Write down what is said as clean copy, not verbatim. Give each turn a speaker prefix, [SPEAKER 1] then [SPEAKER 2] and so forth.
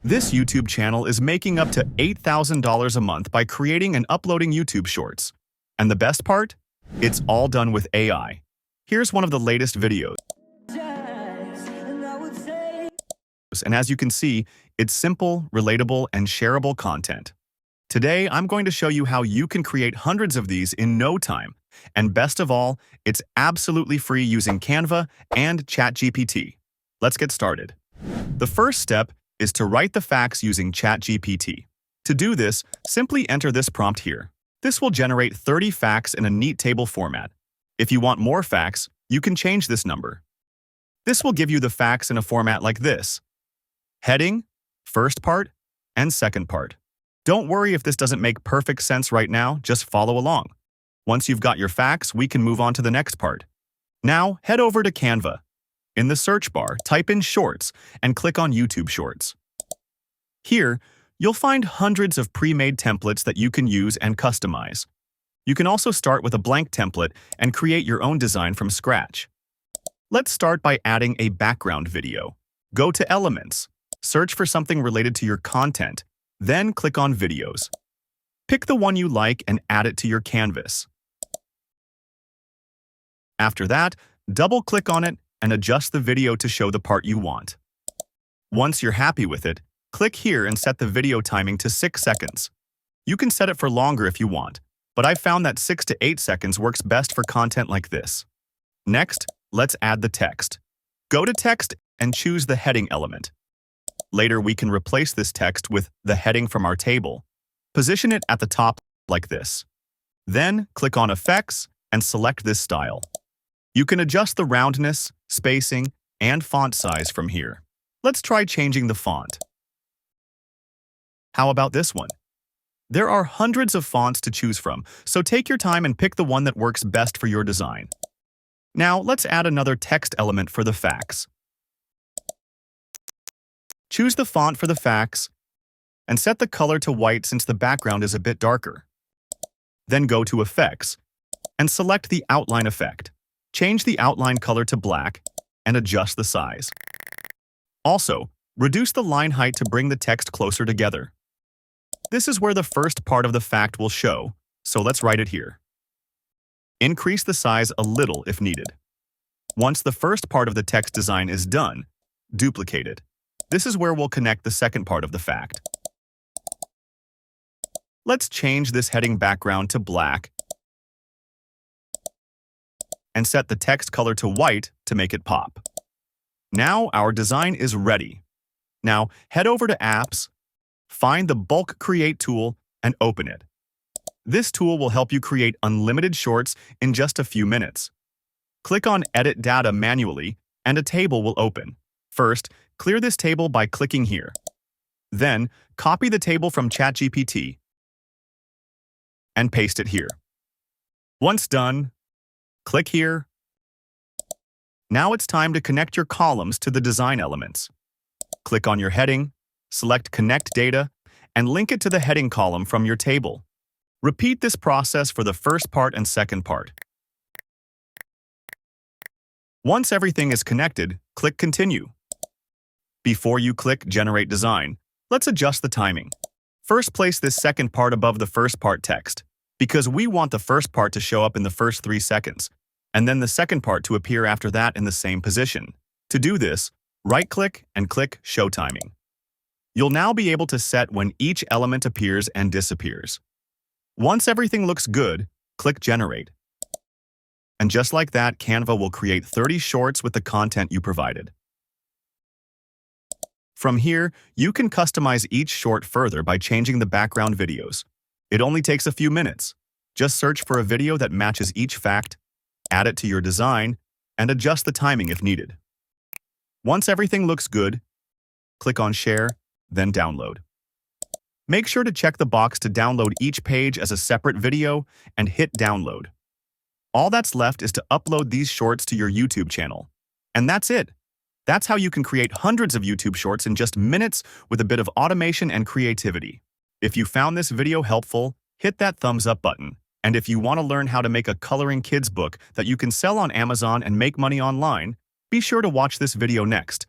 [SPEAKER 1] This YouTube channel is making up to $8,000 a month by creating and uploading YouTube shorts. And the best part? It's all done with AI. Here's one of the latest videos. And as you can see, it's simple, relatable, and shareable content. Today, I'm going to show you how you can create hundreds of these in no time. And best of all, it's absolutely free using Canva and ChatGPT. Let's get started. The first step is to write the facts using ChatGPT. To do this, simply enter this prompt here. This will generate 30 facts in a neat table format. If you want more facts, you can change this number. This will give you the facts in a format like this: heading, first part, and second part. Don't worry if this doesn't make perfect sense right now, just follow along. Once you've got your facts, we can move on to the next part. Now, head over to Canva. In the search bar, type in Shorts and click on YouTube Shorts. Here, you'll find hundreds of pre-made templates that you can use and customize. You can also start with a blank template and create your own design from scratch. Let's start by adding a background video. Go to Elements, search for something related to your content, then click on Videos. Pick the one you like and add it to your canvas. After that, double-click on it and adjust the video to show the part you want. Once you're happy with it, click here and set the video timing to 6 seconds. You can set it for longer if you want, but I've found that 6 to 8 seconds works best for content like this. Next, let's add the text. Go to Text and choose the heading element. Later, we can replace this text with the heading from our table. Position it at the top like this. Then, click on Effects and select this style. You can adjust the roundness, spacing, and font size from here. Let's try changing the font. How about this one? There are hundreds of fonts to choose from, so take your time and pick the one that works best for your design. Now, let's add another text element for the facts. Choose the font for the facts and set the color to white since the background is a bit darker. Then go to Effects and select the outline effect. Change the outline color to black and adjust the size. Also, reduce the line height to bring the text closer together. This is where the first part of the fact will show, so let's write it here. Increase the size a little if needed. Once the first part of the text design is done, duplicate it. This is where we'll connect the second part of the fact. Let's change this heading background to black and set the text color to white to make it pop. Now our design is ready. Now head over to Apps, find the Bulk Create tool, and open it. This tool will help you create unlimited shorts in just a few minutes. Click on Edit Data manually, and a table will open. First, clear this table by clicking here. Then, copy the table from ChatGPT and paste it here. Once done, click here. Now it's time to connect your columns to the design elements. Click on your heading, select Connect Data, and link it to the heading column from your table. Repeat this process for the first part and second part. Once everything is connected, click Continue. Before you click Generate Design, let's adjust the timing. First, place this second part above the first part text, because we want the first part to show up in the first 3 seconds, and then the second part to appear after that in the same position. To do this, right-click and click Show Timing. You'll now be able to set when each element appears and disappears. Once everything looks good, click Generate. And just like that, Canva will create 30 shorts with the content you provided. From here, you can customize each short further by changing the background videos. It only takes a few minutes. Just search for a video that matches each fact, add it to your design, and adjust the timing if needed. Once everything looks good, click on Share, then Download. Make sure to check the box to download each page as a separate video and hit Download. All that's left is to upload these shorts to your YouTube channel. And that's it. That's how you can create hundreds of YouTube shorts in just minutes with a bit of automation and creativity. If you found this video helpful, hit that thumbs up button. And if you want to learn how to make a coloring kids book that you can sell on Amazon and make money online, be sure to watch this video next.